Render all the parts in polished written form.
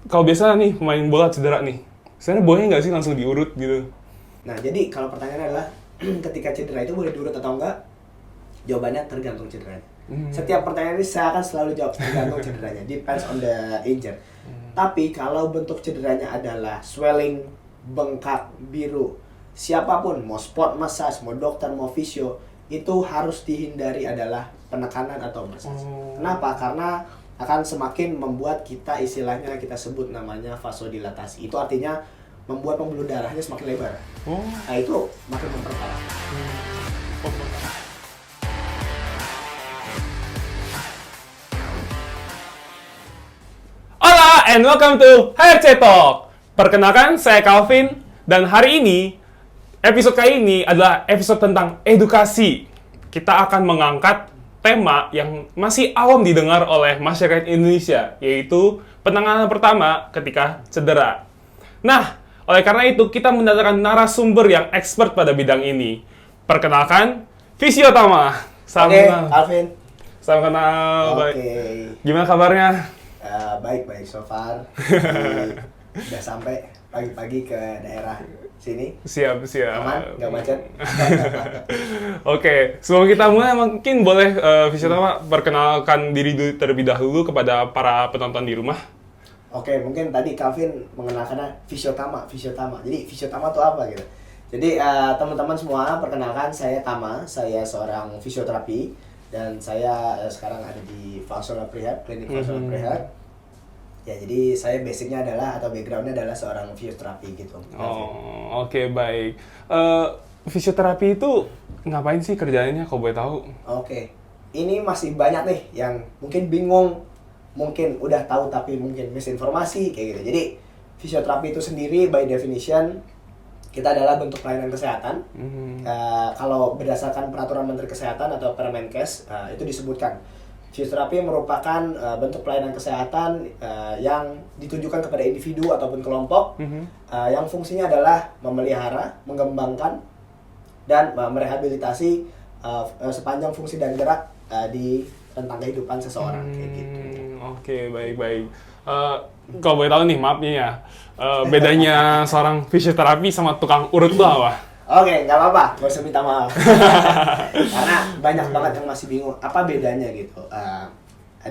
kalau biasa nih pemain bola cedera nih, sebenarnya boleh nggak sih langsung diurut gitu? Nah, jadi kalau pertanyaannya adalah ketika cedera itu boleh diurut atau enggak? Jawabannya tergantung cederanya. Setiap pertanyaan ini saya akan selalu jawab tergantung cederanya. Depends on the injury. Tapi kalau bentuk cederanya adalah swelling, bengkak, biru, siapapun, mau sport massage, mau dokter, mau fisio, itu harus dihindari adalah penekanan atau massage. Kenapa? Karena akan semakin membuat kita istilahnya kita sebut namanya vasodilatasi. Itu artinya membuat pembuluh darahnya semakin lebar. Nah itu makin memperparah. Hola and welcome to HRC Talk. Perkenalkan, saya Calvin dan hari ini episode kali ini adalah episode tentang edukasi. Kita akan mengangkat tema yang masih awam didengar oleh masyarakat Indonesia, yaitu penanganan pertama ketika cedera. Nah, oleh karena itu kita mendatangkan narasumber yang expert pada bidang ini. Perkenalkan, Fisiotama. Oke, Calvin. Salam kenal. Oke. Baik. Gimana kabarnya? Baik so far. Udah sampai pagi-pagi ke daerah sini. Siap. Aman, nggak macet. Oke, sebelum kita mulai mungkin boleh Fisiotama perkenalkan diri terlebih dahulu kepada para penonton di rumah. Oke, mungkin tadi Calvin mengenalkannya Fisiotama. Jadi Fisiotama itu apa gitu? Jadi teman-teman semua, perkenalkan saya Tama. Saya seorang fisioterapi dan saya sekarang ada di Functional Rehab, klinik Functional Rehab. Ya, jadi saya basicnya adalah atau backgroundnya adalah seorang fisioterapi gitu. Oh, oke, baik. Fisioterapi itu ngapain sih kerjaannya kalau boleh tahu? Oke, ini masih banyak nih yang mungkin bingung, mungkin udah tahu tapi mungkin misinformasi kayak gitu. Jadi fisioterapi itu sendiri by definition kita adalah bentuk pelayanan kesehatan. Kalau berdasarkan peraturan Menteri Kesehatan atau Permenkes itu disebutkan fisioterapi merupakan bentuk pelayanan kesehatan yang ditujukan kepada individu ataupun kelompok yang fungsinya adalah memelihara, mengembangkan, dan merehabilitasi sepanjang fungsi dan gerak di tentang kehidupan seseorang kayak gitu. Oke, baik. Kalau boleh tahu nih, maafnya ya, bedanya seorang fisioterapi sama tukang urut itu apa? Oke, nggak apa-apa, gak usah minta maaf. Karena banyak banget yang masih bingung apa bedanya gitu.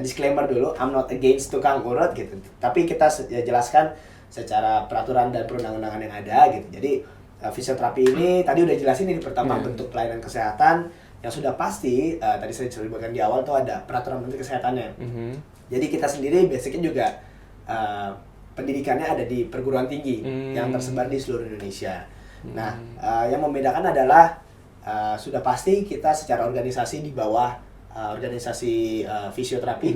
Disclaimer dulu, I'm not against tukang urut gitu. Tapi kita jelaskan secara peraturan dan perundang-undangan yang ada gitu. Jadi fisioterapi ini tadi udah jelasin ini pertama bentuk pelayanan kesehatan yang sudah pasti tadi saya sebutkan di awal tuh ada peraturan Menteri Kesehatannya. Jadi kita sendiri basicnya juga pendidikannya ada di perguruan tinggi yang tersebar di seluruh Indonesia. Nah, yang membedakan adalah sudah pasti kita secara organisasi di bawah organisasi fisioterapi,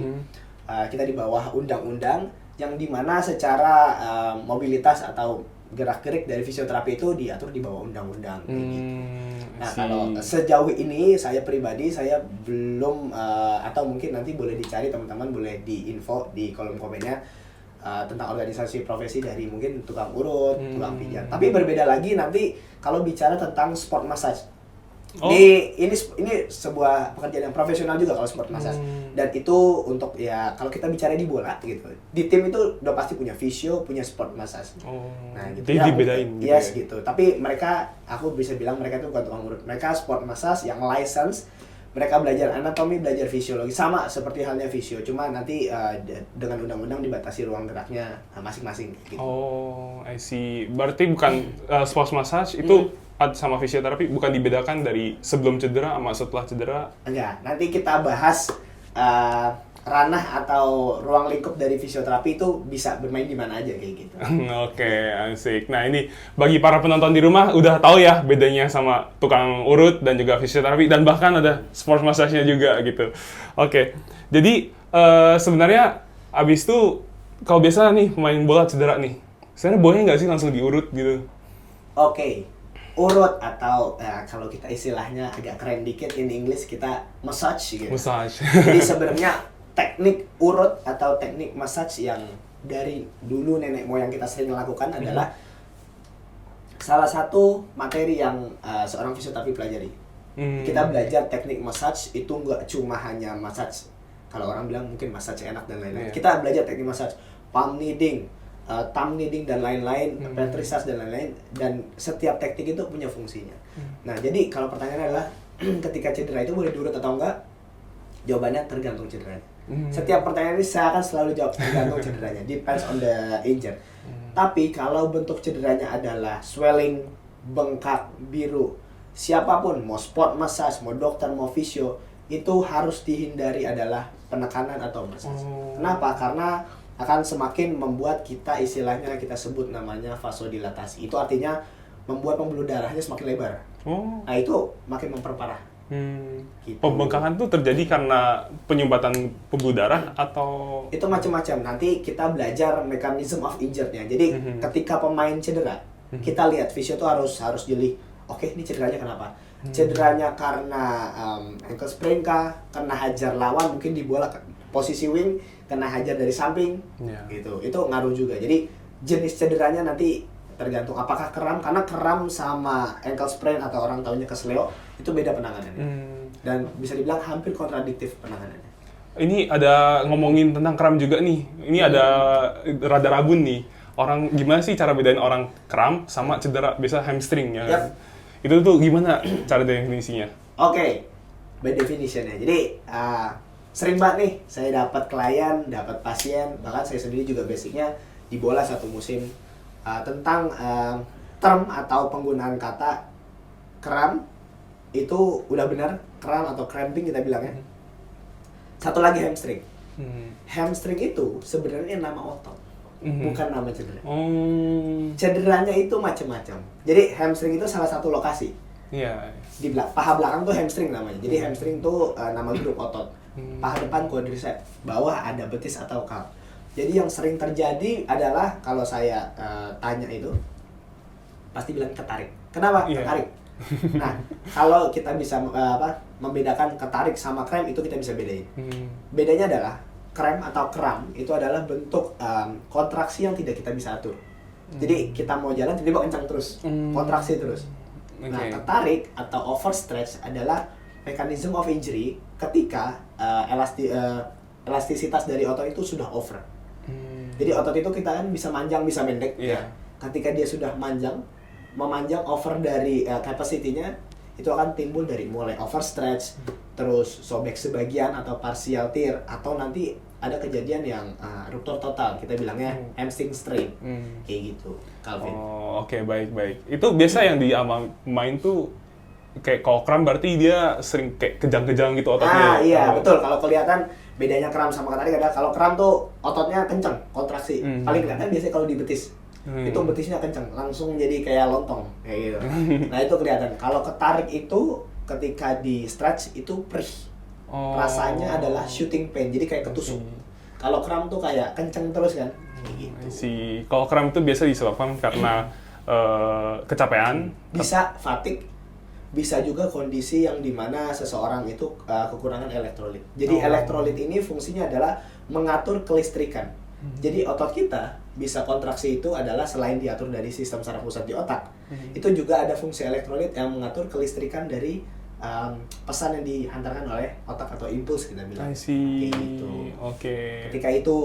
kita di bawah undang-undang yang dimana secara mobilitas atau gerak-gerik dari fisioterapi itu diatur di bawah undang-undang. Nah, kalau sejauh ini saya pribadi saya belum atau mungkin nanti boleh dicari teman-teman boleh di info di kolom komennya tentang organisasi profesi dari mungkin tukang urut, tukang pijat. Tapi berbeda lagi nanti kalau bicara tentang sport massage. Ini sebuah pekerjaan yang profesional juga kalau sport massage. Dan itu untuk ya kalau kita bicara di bola gitu. Di tim itu udah pasti punya fisio, punya sport massage. Nah, gitu. Jadi ya, dibedain gitu. Yes, gitu. Tapi mereka aku bisa bilang mereka itu bukan tukang urut. Mereka sport massage yang license. Mereka belajar anatomi, belajar fisiologi, sama seperti halnya fisio, cuma nanti dengan undang-undang dibatasi ruang geraknya masing-masing. Gitu. Oh, I see. Berarti bukan sports massage itu sama fisioterapi bukan dibedakan dari sebelum cedera sama setelah cedera? Enggak, nanti kita bahas ranah atau ruang lingkup dari fisioterapi itu bisa bermain di mana aja kayak gitu. Oke, asik. Nah ini bagi para penonton di rumah udah tahu ya bedanya sama tukang urut dan juga fisioterapi dan bahkan ada sports massage-nya juga gitu. Oke, jadi sebenarnya abis itu kalau biasa nih pemain bola cedera nih, sebenarnya boleh nggak sih langsung diurut gitu? Oke, urut atau kalau kita istilahnya agak keren dikit in English kita massage gitu. Massage. Jadi sebenarnya teknik urut atau teknik massage yang dari dulu nenek moyang kita sering lakukan adalah salah satu materi yang seorang fisioterapi pelajari. Kita belajar teknik massage itu nggak cuma hanya massage. Kalau orang bilang mungkin massage enak dan lain-lain. Kita belajar teknik massage, palm kneading, thumb kneading dan lain-lain, petrissage dan lain-lain, dan setiap teknik itu punya fungsinya. Nah, jadi kalau pertanyaannya adalah ketika cedera itu boleh diurut atau enggak? Jawabannya tergantung cederanya. Setiap pertanyaan ini saya akan selalu jawab tergantung cederanya, depends on the injured. Tapi kalau bentuk cederanya adalah swelling, bengkak, biru, siapapun, mau sport massage, mau dokter, mau fisio, itu harus dihindari adalah penekanan atau massage. Kenapa? Karena akan semakin membuat kita istilahnya kita sebut namanya vasodilatasi. Itu artinya membuat pembuluh darahnya semakin lebar. Nah itu makin memperparah. Gitu. Pembengkakan itu terjadi karena penyumbatan pembuluh darah atau itu macam-macam. Nanti kita belajar mechanism of injured-nya. Jadi ketika pemain cedera, kita lihat fisio itu harus jeli. Oke, ini cederanya kenapa? Cederanya karena ankle sprain kah? Kena hajar lawan mungkin di bola posisi wing, kena hajar dari samping. Gitu. Itu ngaruh juga. Jadi jenis cederanya nanti tergantung apakah kram, karena kram sama ankle sprain atau orang taunya kesleo itu beda penanganannya. Dan bisa dibilang hampir kontradiktif penanganannya. Ini ada ngomongin tentang kram juga nih. Ini ada rada rabun nih. Orang gimana sih cara bedain orang kram sama cedera biasa hamstring ya? Yep. Itu tuh gimana cara definisinya? Oke, by definition-nya. Jadi sering banget nih saya dapat klien, dapat pasien, bahkan saya sendiri juga basicnya di bola satu musim tentang term atau penggunaan kata kram itu udah benar, kram atau cramping kita bilangnya. Satu lagi hamstring. Hamstring itu sebenarnya nama otot, bukan nama cedera. Cederanya itu macam-macam. Jadi hamstring itu salah satu lokasi. Di paha belakang tuh hamstring namanya. Jadi hamstring tuh nama grup otot. Paha depan quadriceps, bawah ada betis atau calf. Jadi yang sering terjadi adalah kalau saya tanya itu pasti bilang ketarik. Kenapa? Ketarik. Nah, kalau kita bisa membedakan ketarik sama krem itu kita bisa bedain. Bedanya adalah krem atau kram itu adalah bentuk kontraksi yang tidak kita bisa atur. Jadi kita mau jalan tiba-tiba kencang terus, kontraksi terus. Nah, ketarik atau overstretch adalah mechanism of injury ketika elastisitas dari otot itu sudah over. Jadi otot itu kita kan bisa manjang, bisa pendek. Ketika dia sudah memanjang over dari capacity-nya, itu akan timbul dari mulai overstretch, terus sobek sebagian atau partial tear, atau nanti ada kejadian yang ruptur total, kita bilangnya hamstring strain, kayak gitu, Calvin. Oke, baik. Itu biasa yang di main tuh kayak kalau kram berarti dia sering kayak kejang-kejang gitu ototnya. Iya, betul. Kalau kelihatan bedanya kram sama ketarik adalah kalau kram tuh ototnya kenceng, kontraksi. Paling kelihatan biasanya kalau di betis. Itu betisnya kenceng, langsung jadi kayak lontong kayak gitu. Nah, itu kelihatan. Kalau ketarik itu ketika di stretch itu perih. Rasanya adalah shooting pain, jadi kayak ketusuk. Kalau kram tuh kayak kenceng terus kan. Gitu. Kalau kram itu biasa disebabkan karena kecapean, bisa fatigue, bisa juga kondisi yang dimana seseorang itu kekurangan elektrolit. Jadi elektrolit ini fungsinya adalah mengatur kelistrikan. Jadi otot kita bisa kontraksi itu adalah selain diatur dari sistem saraf pusat di otak, itu juga ada fungsi elektrolit yang mengatur kelistrikan dari pesan yang dihantarkan oleh otak atau impuls kita bilang. Kayak gitu. Ketika itu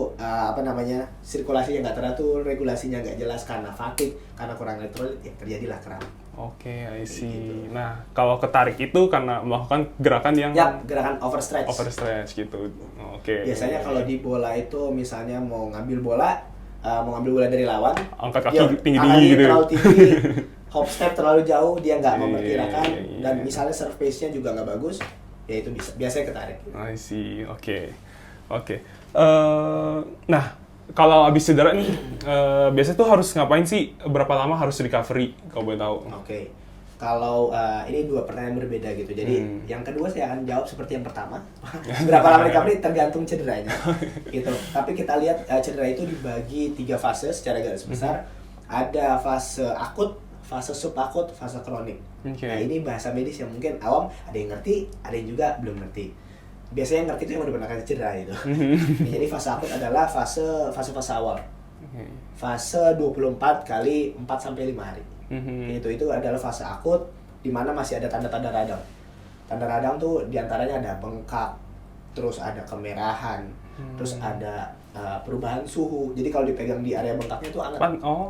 sirkulasinya nggak teratur, regulasinya nggak jelas karena fatigue, karena kurang elektrolit, ya terjadilah kram. I see. Gitu. Nah, kalau ketarik itu karena melakukan gerakan yang gerakan overstretch. Overstretch gitu. Biasanya kalau di bola itu misalnya mau ngambil bola dari lawan, angkat kaki tinggi-tinggi gitu. Terlalu tinggi, hop step terlalu jauh, dia nggak memperkirakan, dan misalnya surface-nya juga nggak bagus, ya itu biasanya ketarik. I see. Oke. Nah, kalau habis cedera nih, biasanya tuh harus ngapain sih? Berapa lama harus recovery, kalau boleh tahu? Kalau ini dua pertanyaan berbeda gitu. Jadi yang kedua saya akan jawab seperti yang pertama. Berapa lama recovery tergantung cederanya. Gitu. Tapi kita lihat cedera itu dibagi 3 fase secara garis besar. Ada fase akut, fase subakut, fase kronik. Nah, ini bahasa medis yang mungkin awam, ada yang ngerti, ada yang juga belum ngerti. Biasanya yang ngerti itu yang udah pernah kena cedera gitu. Jadi fase akut adalah fase awal. Fase 24 kali 4 sampai 5 hari. Itu adalah fase akut di mana masih ada tanda-tanda radang. Tanda radang tuh diantaranya ada bengkak, terus ada kemerahan, terus ada perubahan suhu. Jadi kalau dipegang di area bengkaknya itu hangat.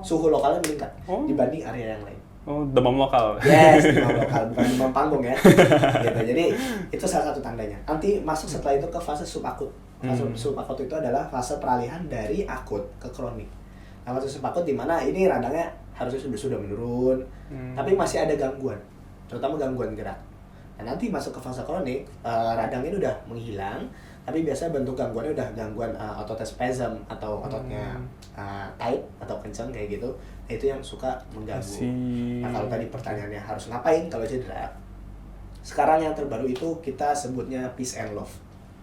Suhu lokalnya meningkat dibanding area yang lain. Oh, demam lokal. Yes, demam lokal, bukan demam panggung ya. Gitu. Jadi itu salah satu tandanya. Nanti masuk setelah itu ke fase subakut. Fase subakut itu adalah fase peralihan dari akut ke kronik. Nah, fase subakut di mana ini radangnya harusnya sudah menurun, tapi masih ada gangguan, terutama gangguan gerak. Nah, nanti masuk ke fase kronik, radangnya udah menghilang, tapi biasanya bentuk gangguannya udah gangguan ototnya spasm atau ototnya tight atau kencang kayak gitu. Nah, itu yang suka mengganggu. Nah, kalau tadi pertanyaannya harus ngapain kalau cedera, sekarang yang terbaru itu kita sebutnya peace and love.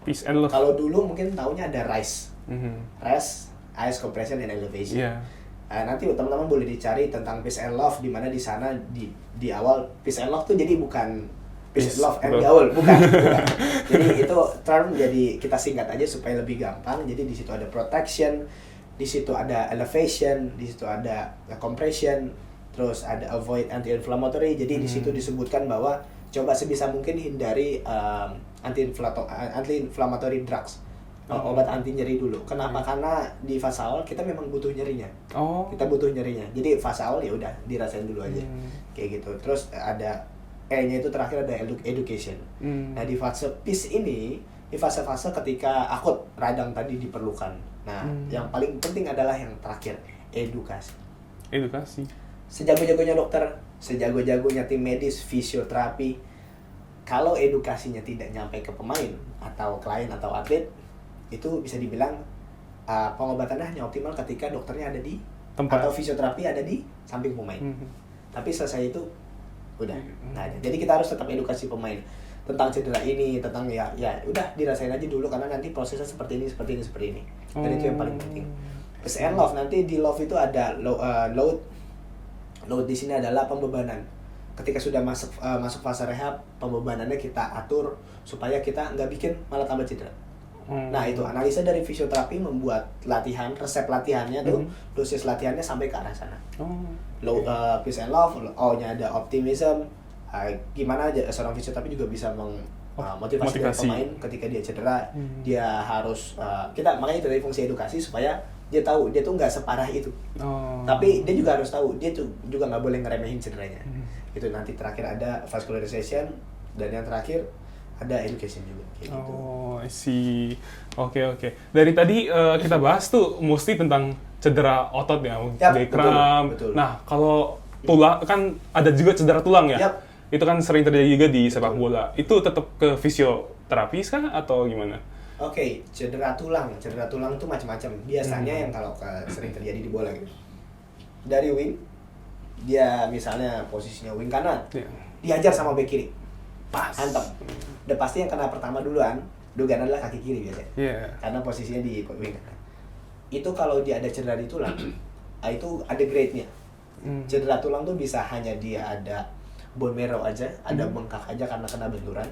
Peace and love. Kalau dulu mungkin taunya ada RICE, rest, ice compression and elevation. Yeah. Nanti teman-teman boleh dicari tentang peace and love, di mana di sana di awal peace and love tuh jadi bukan peace, love and gaul, bukan. Jadi itu term jadi kita singkat aja supaya lebih gampang. Jadi di situ ada protection, di situ ada elevation, di situ ada compression, terus ada avoid anti-inflammatory. Jadi di situ disebutkan bahwa coba sebisa mungkin hindari anti-inflammatory drugs. Obat anti nyeri dulu. Kenapa? Karena di fase awal kita memang butuh nyerinya. Kita butuh nyerinya. Jadi fase awal ya udah dirasain dulu aja. Kayak gitu. Terus ada E-nya itu terakhir ada education. Nah, di fase peace ini, di fase-fase ketika akut radang tadi diperlukan. Nah, yang paling penting adalah yang terakhir, edukasi. Edukasi. Sejago-jagonya dokter, sejago-jagonya tim medis, fisioterapi, kalau edukasinya tidak nyampe ke pemain atau klien atau atlet, itu bisa dibilang pengobatannya hanya optimal ketika dokternya ada di tempat atau fisioterapi ada di samping pemain. Tapi selesai itu udah nggak ada. Jadi kita harus tetap edukasi pemain tentang cedera ini, tentang ya udah dirasain aja dulu karena nanti prosesnya seperti ini. Dan itu yang paling penting. Peace and love, nanti di love itu ada load. Load di sini adalah pembebanan. Ketika sudah masuk fase rehab, pembebanannya kita atur supaya kita nggak bikin malah tambah cedera. Nah, itu analisa dari fisioterapi membuat latihan, resep latihannya tuh, dosis latihannya sampai ke arah sana. Peace and love, O-nya ada optimism. Gimana aja seorang fisioterapi juga bisa motivasi dari pemain ketika dia cedera. Dia harus makanya itu dari fungsi edukasi supaya dia tahu dia tuh nggak separah itu. Tapi dia juga harus tahu dia tuh juga nggak boleh ngeremehin cederanya. Itu nanti terakhir ada vascularization dan yang terakhir ada education juga kayak gitu. I see. Oke. Dari tadi kita bahas tuh mesti tentang cedera otot ya, kram. Betul. Nah, kalau tulang kan ada juga cedera tulang ya. Itu kan sering terjadi juga di sepak bola. Itu tetap ke fisioterapi kah atau gimana? Oke, cedera tulang itu macam-macam. Biasanya yang kalau sering terjadi di bola gitu. Dari wing, dia misalnya posisinya wing kanan, dihajar sama bek kiri. Hantam. Udah pasti yang kena pertama duluan, dugaan adalah kaki kiri biasanya. Karena posisinya di wing kanan. Itu kalau dia ada cedera di tulang, itu ada grade-nya. Cedera tulang tuh bisa hanya dia ada bone marrow aja, ada bengkak aja karena kena benturan.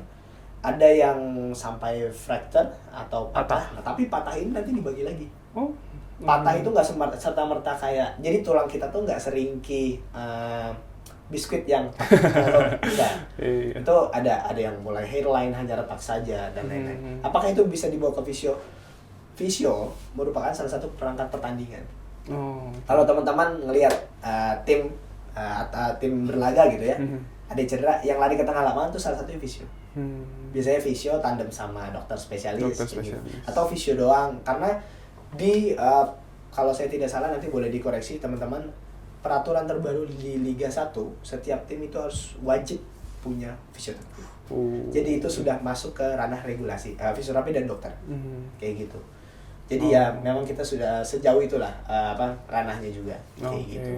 Ada yang sampai fracture atau patah. Nah, tapi patah ini nanti dibagi lagi. Patah itu nggak serta-merta kayak, jadi tulang kita tuh nggak seringki biskuit yang enggak. Itu ada yang mulai hairline hanya retak saja dan lain-lain. Apakah itu bisa dibawa ke fisio? Fisio merupakan salah satu perangkat pertandingan. Kalau teman-teman ngelihat tim berlaga gitu ya, ada cedera yang lari ke tengah lapangan itu salah satunya fisio. Biasanya fisio tandem sama dokter spesialis. Gitu. Atau fisio doang, karena kalau saya tidak salah nanti boleh dikoreksi teman-teman, peraturan terbaru di Liga 1, setiap tim itu harus wajib punya fisioterapi. Jadi itu sudah masuk ke ranah regulasi fisioterapi dan dokter. Kayak gitu. Jadi ya memang kita sudah sejauh itulah ranahnya juga kayak gitu.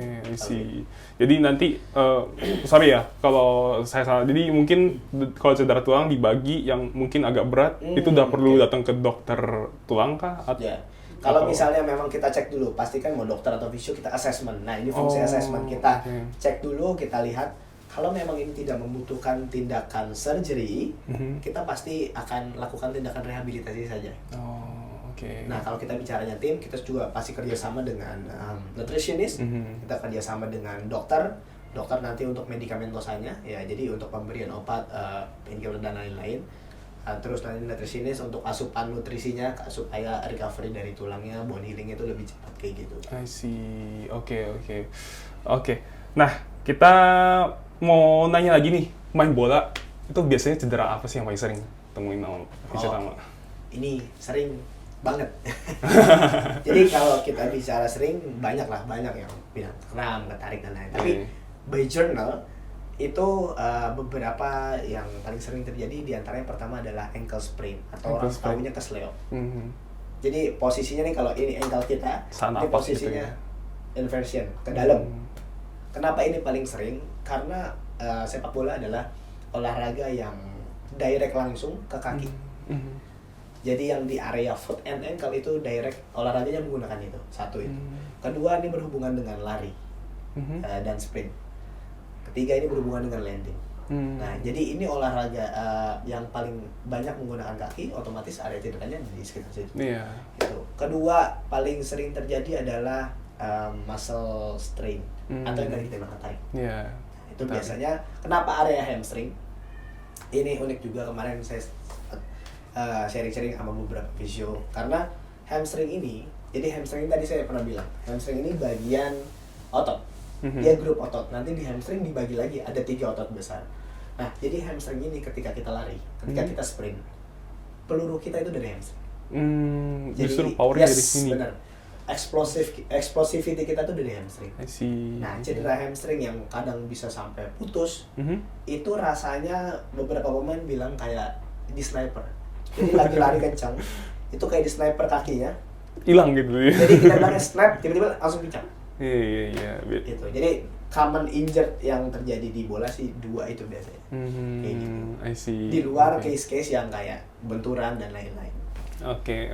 Jadi nanti sorry ya kalau saya salah. Jadi mungkin kalau cedera tulang dibagi yang mungkin agak berat itu udah perlu datang ke dokter tulang kah? Kalau misalnya memang kita cek dulu, pastikan mau dokter atau fisio kita assessment. Nah, ini fungsi assessment kita cek dulu, kita lihat kalau memang ini tidak membutuhkan tindakan surgery, kita pasti akan lakukan tindakan rehabilitasi saja. Nah, kalau kita bicaranya tim, kita juga pasti kerjasama dengan nutritionist, kita kerjasama dengan dokter nanti untuk medikamentosanya, ya jadi untuk pemberian obat, painkiller dan lain-lain. terus nanti nutritionist untuk asupan nutrisinya supaya recovery dari tulangnya, bone healing itu lebih cepat kayak gitu. I see. Oke. Nah, kita mau nanya lagi nih, main bola itu biasanya cedera apa sih yang paling sering temuin sama fisio? Ini sering banget. Jadi kalau kita bicara sering, banyak yang bilang kram, ketarik dan lain. Tapi by journal itu beberapa yang paling sering terjadi, diantaranya pertama adalah ankle sprain atau orang tahunya kesleo. Jadi posisinya nih, kalau ini ankle kita, ini posisinya gitu, inversion ke dalam. Kenapa ini paling sering? Karena sepak bola adalah olahraga yang direct langsung ke kaki. Jadi yang di area foot and ankle itu direct olahraganya menggunakan itu. Satu itu. Kedua, ini berhubungan dengan lari dan sprint. Ketiga, ini berhubungan dengan landing. Nah, jadi ini olahraga yang paling banyak menggunakan kaki, otomatis area cederanya di sekitar situ. Gitu. Kedua, paling sering terjadi adalah muscle strain atau yang tadi kita bilang tarik. Itu biasanya kenapa area hamstring? Ini unik juga, kemarin saya sharing-sharing sama beberapa fisio, karena hamstring ini, jadi hamstring tadi saya pernah bilang, hamstring ini bagian otot. Dia grup otot. Nanti di hamstring dibagi lagi, ada 3 otot besar. Nah, jadi hamstring ini ketika kita lari, ketika kita sprint, peluru kita itu dari hamstring. Justru powernya dari sini. Benar. Explosivity kita tuh dari hamstring. Nah, cedera hamstring yang kadang bisa sampai putus, itu rasanya beberapa pemain bilang kayak di sniper. Jadi lagi lari kencang, itu kayak di sniper kakinya hilang gitu ya. Jadi kita bilangnya snap, tiba-tiba langsung pincang. Iya. Gitu. Jadi common injured yang terjadi di bola sih 2 itu biasanya. Kayak gitu. I see. Di luar case-case yang kayak benturan dan lain-lain. Oke.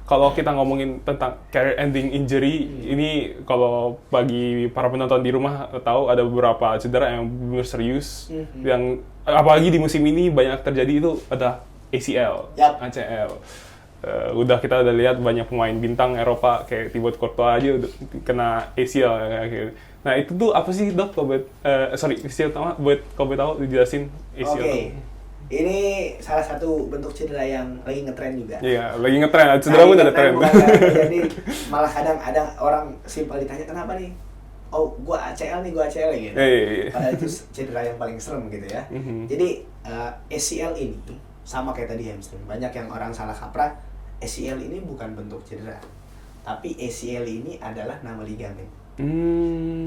Kalau kita ngomongin tentang career ending injury, ini kalau bagi para penonton di rumah tahu ada beberapa cedera yang benar serius, yang apalagi di musim ini banyak terjadi, itu ada ACL, ACL. Kita udah lihat banyak pemain bintang Eropa kayak Thibaut Courtois aja udah kena ACL. Nah, itu tuh apa sih, Dok? Buat kau tahu dijelasin ACL. Oke. Ini salah satu bentuk cedera yang lagi ngetren juga. Iya, lagi ngetren. Cedera pun ada tren. Jadi malah kadang ada orang simpel ditanya, kenapa nih? Oh, gua ACL nih gitu. Padahal itu cedera yang paling serem gitu ya. Jadi ACL ini sama kayak tadi hamstring. Banyak yang orang salah kaprah. ACL ini bukan bentuk cedera, tapi ACL ini adalah nama ligamen.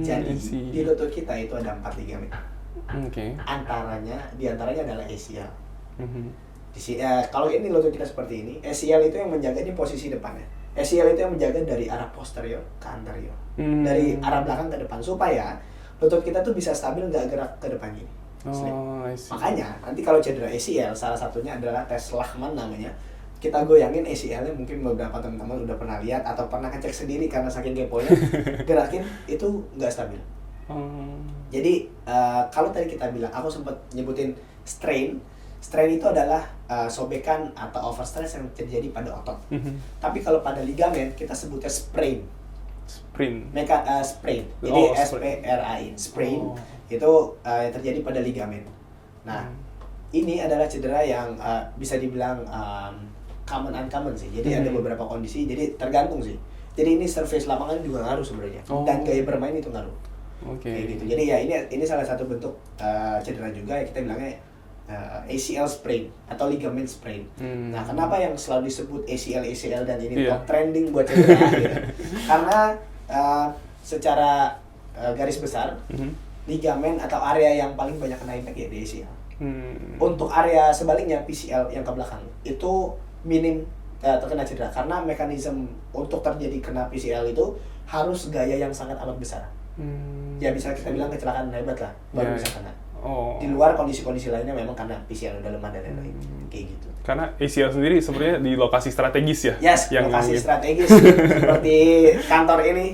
Jadi di lutut kita itu ada 4 ligamen. Diantaranya adalah ACL. Kalau ini lutut kita seperti ini, ACL itu yang menjaga di posisi depannya. ACL itu yang menjaga dari arah posterior ke anterior, dari arah belakang ke depan, supaya lutut kita tuh bisa stabil, nggak gerak ke depan gini. Makanya nanti kalau cedera ACL, salah satunya adalah tes Lachman namanya. Kita goyangin ACL-nya, mungkin beberapa teman-teman udah pernah lihat atau pernah ngecek sendiri karena saking keponya, gerakin itu nggak stabil. Jadi kalau tadi kita bilang, aku sempat nyebutin strain itu adalah sobekan atau overstress yang terjadi pada otot. Tapi kalau pada ligamen kita sebutnya sprain. Sprain. Jadi SPRAIN, sprain itu yang terjadi pada ligamen. Nah, ini adalah cedera yang bisa dibilang common uncommon sih. Jadi ada beberapa kondisi, jadi tergantung sih. Jadi ini surface lapangan juga ngaruh sebenarnya, dan gaya bermain itu ngaruh. Kayak gitu. Jadi ya ini salah satu bentuk cedera juga ya, kita bilangnya ACL sprain atau ligament sprain. Nah, kenapa yang selalu disebut ACL dan ini top trending buat cedera gitu? Karena secara garis besar ligamen atau area yang paling banyak kena impact ya di ACL. Untuk area sebaliknya PCL yang ke belakang itu minim terkena cedera, karena mekanisme untuk terjadi kena PCL itu harus gaya yang sangat amat besar. Ya bisa kita bilang kecelakaan hebat lah baru bisa kena. Di luar kondisi-kondisi lainnya memang karena PCL udah lemah dan lain-lain. Kayak gitu. Karena ACL sendiri sebenarnya di lokasi strategis ya. Yes, yang lokasi strategis seperti kantor ini.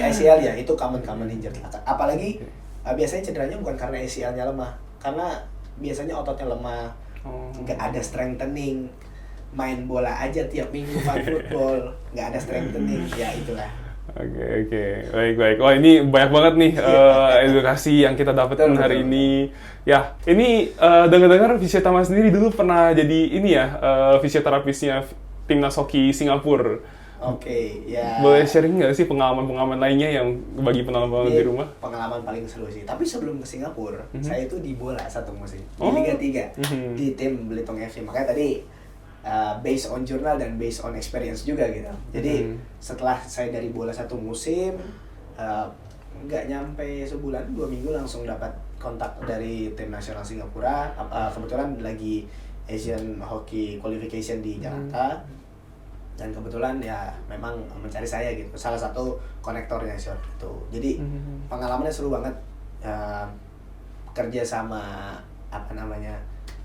ACL ya itu common injury. Apalagi biasanya cederanya bukan karena ACL-nya lemah, karena biasanya ototnya lemah, nggak ada strengthening, main bola aja tiap minggu fun football, nggak ada strengthening, ya itulah. Oke, baik. Wah, ini banyak banget nih edukasi yang kita dapetin Betul, hari betul. ini. Ya, ini dengar-dengar Visiotama sendiri dulu pernah jadi ini ya, fisioterapisnya timnas hoki Singapura. Oke, ya. Boleh sharing nggak sih pengalaman-pengalaman lainnya yang bagi penonton di Ini rumah? pengalaman paling seru sih. Tapi sebelum ke Singapura, saya itu di bola satu musim di Oh. Liga 3 Mhm. di tim Belitung FC. Makanya tadi based on jurnal dan based on experience juga gitu. Jadi setelah saya dari bola satu musim, nggak nyampe sebulan, 2 minggu langsung dapat kontak dari tim nasional Singapura. Kebetulan lagi Asian Hockey Qualification di Jakarta. Dan kebetulan ya memang mencari saya gitu, salah satu konektornya sih waktu itu. Jadi pengalamannya seru banget, kerja sama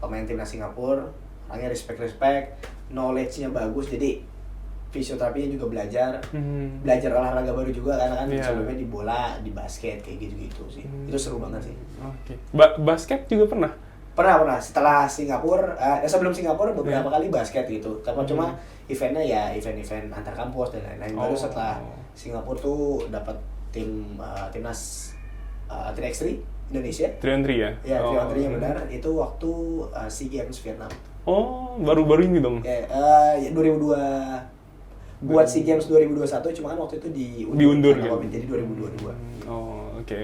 pemain timnas Singapura, orangnya respect, knowledge-nya bagus, jadi fisioterapinya juga belajar olahraga baru juga karena kan Iya. sebelumnya di bola, di basket kayak gitu sih. Itu seru banget sih. Oke. Basket juga pernah? Pernah setelah Singapura, sebelum Singapura beberapa kali basket gitu. Karena cuma eventnya ya event-event antar kampus dan lain-lain. Baru setelah Singapura tuh dapat timnas 3x3 Indonesia. 3-on-3 ya? Ya, 3x3-nya benar. Itu waktu SEA Games Vietnam. Oh, baru-baru ini dong? Ya, 2002 buat SEA Games 2021, cuma kan waktu itu Diundur karena gitu? COVID, jadi 2022. Oh, oke.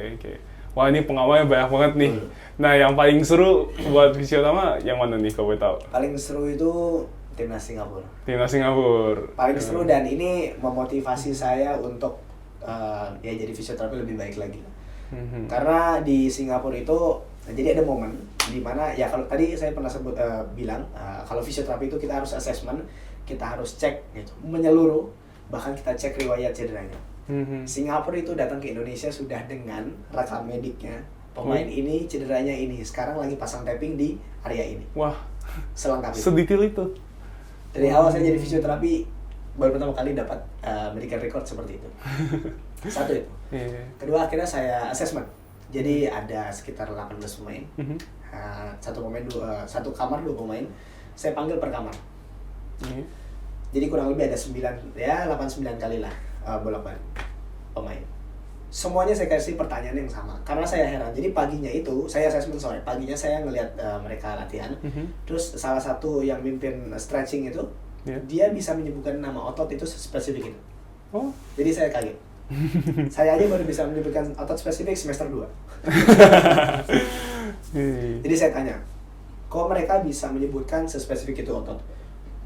Wah, ini pengalamannya banyak banget nih. Nah, yang paling seru buat Visiotama yang mana nih kalau boleh tahu? Paling seru itu timnas Singapura. Timnas Singapura. Paling seru dan ini memotivasi saya untuk ya jadi fisioterapi lebih baik lagi. Karena di Singapura itu jadi ada momen di mana ya kalau tadi saya pernah bilang kalau fisioterapi itu kita harus assessment, kita harus cek gitu menyeluruh, bahkan kita cek riwayat cederanya. Singapura itu datang ke Indonesia sudah dengan rekam mediknya. Pemain ini cederanya ini, sekarang lagi pasang taping di area ini. Wah, Selengkap itu. sedetail itu. Dari awal saya jadi fisioterapi baru pertama kali dapat medical record seperti itu. Satu itu. Iya. Kedua akhirnya saya assessment. Jadi ada sekitar 18 pemain. Satu kamar 2 pemain. Saya panggil per kamar. Jadi kurang lebih ada 8-9 kali lah bolak-balik pemain. Semuanya saya kasih pertanyaan yang sama karena saya heran. Jadi paginya itu saya assessment paginya saya ngelihat mereka latihan. Terus salah satu yang mimpin stretching itu dia bisa menyebutkan nama otot itu spesifik itu. Oh. Jadi saya kaget. Saya aja baru bisa menyebutkan otot spesifik semester 2. Jadi saya tanya, kok mereka bisa menyebutkan sespesifik itu otot?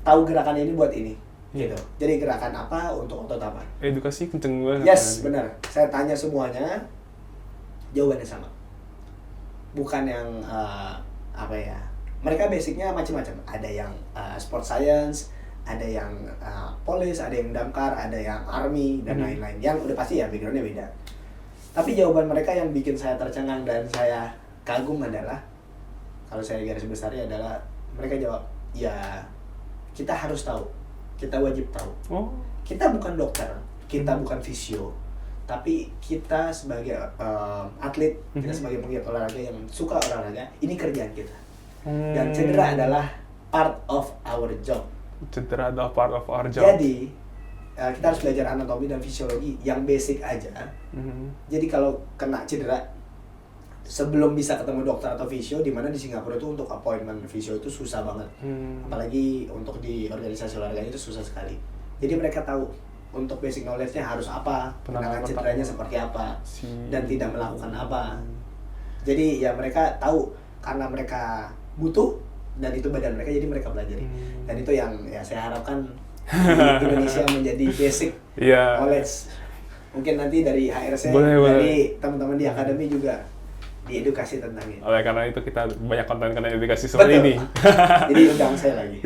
Tahu gerakannya ini buat ini, gitu. Jadi gerakan apa untuk otot apa? Edukasi kenceng banget. Yes, benar. Saya tanya semuanya, jawabannya sama. Bukan yang mereka basicnya macam-macam. Ada yang sport science, ada yang police, ada yang damkar, ada yang army dan lain-lain. Yang udah pasti ya backgroundnya beda. Tapi jawaban mereka yang bikin saya tercengang dan saya kagum adalah, kalau saya garis besarnya adalah mereka jawab, ya kita harus tahu, kita wajib tahu. Kita bukan dokter, kita bukan fisio, tapi kita sebagai atlet, kita sebagai penggiat olahraga yang suka olahraga, ini kerjaan kita. Dan cedera adalah part of our job. Cedera adalah part of our job. Jadi kita harus belajar anatomi dan fisiologi yang basic aja. Jadi kalau kena cedera, sebelum bisa ketemu dokter atau fisio, di mana di Singapura itu untuk appointment fisio itu susah banget. Apalagi untuk di organisasi olahraganya itu susah sekali. Jadi mereka tahu untuk basic knowledge-nya harus apa, penanganan cederanya seperti apa, dan tidak melakukan apa. Jadi ya mereka tahu karena mereka butuh dan itu badan mereka, jadi mereka pelajari. Dan itu yang ya saya harapkan di Indonesia menjadi basic knowledge. Mungkin nanti dari HRC, dari teman-teman di akademi juga diedukasi tentang ini. Oleh karena itu kita banyak konten edukasi seperti ini. Jadi undang saya lagi.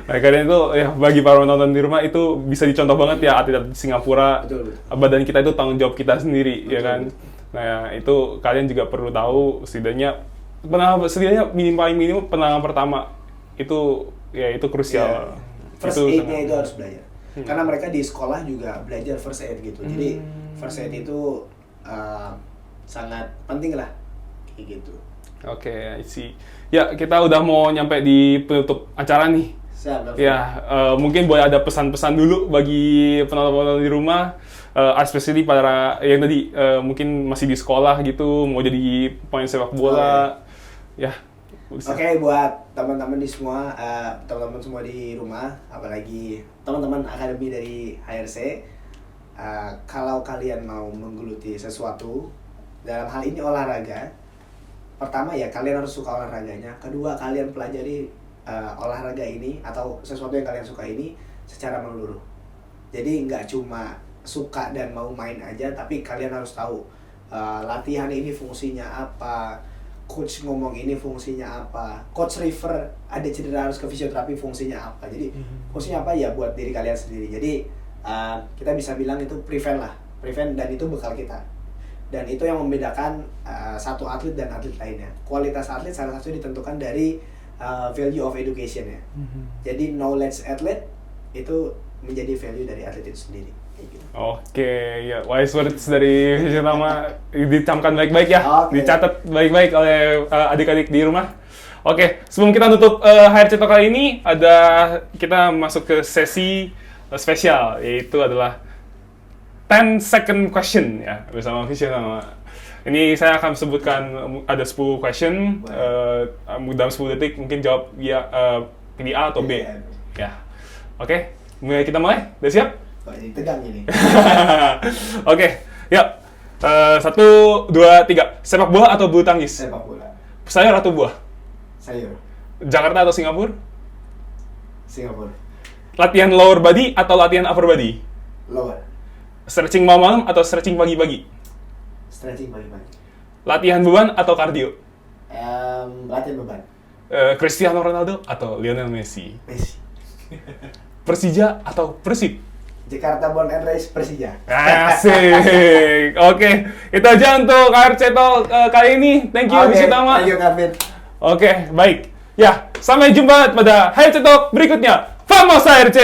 Oleh karena itu ya bagi para penonton di rumah itu bisa dicontoh banget ya atlet Singapura. Betul. Badan kita itu tanggung jawab kita sendiri. Betul. Ya kan. Nah itu kalian juga perlu tahu setidaknya minimum penanganan pertama itu ya itu krusial. First aid-nya itu harus belajar. Karena mereka di sekolah juga belajar first aid gitu. Jadi first aid itu sangat penting lah, kayak gitu. Oke, I see. Ya, kita udah mau nyampe di penutup acara nih. Siap, Gavin. Ya, mungkin boleh ada pesan-pesan dulu bagi penonton-penonton di rumah, especially para yang tadi mungkin masih di sekolah gitu, mau jadi pemain sepak bola. Ya. Oke, buat teman-teman di semua, teman-teman semua di rumah, apalagi teman-teman akademi dari HRC, kalau kalian mau menggeluti sesuatu, dalam hal ini olahraga, pertama ya kalian harus suka olahraganya, kedua kalian pelajari olahraga ini atau sesuatu yang kalian suka ini secara menyeluruh. Jadi nggak cuma suka dan mau main aja, tapi kalian harus tahu latihan ini fungsinya apa, coach ngomong ini fungsinya apa, coach refer ada cedera harus ke fisioterapi fungsinya apa. Jadi fungsinya apa ya buat diri kalian sendiri. Jadi kita bisa bilang itu prevent dan itu bekal kita. Dan itu yang membedakan satu atlet dan atlet lainnya. Kualitas atlet salah satu ditentukan dari value of education ya. Jadi knowledge athlete itu menjadi value dari atlet itu sendiri. Oke, ya wise words dari Tama dicamkan baik-baik ya, Oke. dicatat baik-baik oleh adik-adik di rumah. Oke, sebelum kita tutup HRC Talk kali ini, kita masuk ke sesi spesial, yaitu adalah 10 second question ya bersama Tama. Ini saya akan sebutkan ada 10 question, dalam 10 detik mungkin jawab ya pilih A atau B. Ya, oke, kita mulai. Udah siap? Kok jadi tegang ini. Oke, yuk. 1, 2, 3. Sepak bola atau bulu tangkis? Sepak bola. Sayur atau buah? Sayur. Jakarta atau Singapura? Singapura. Latihan lower body atau latihan upper body? Lower. Stretching malam atau stretching pagi-pagi? Stretching pagi-pagi. Latihan beban atau kardio? Latihan beban. Cristiano Ronaldo atau Lionel Messi? Messi. Persija atau Persib? Jakarta Born and Raised Persija. Asik. Oke, itu aja untuk HRC Talk kali ini. Thank you, Tama. Thank you, Kevin. Oke, baik. Ya, sampai jumpa pada HRC Talk berikutnya. Vamos HRC!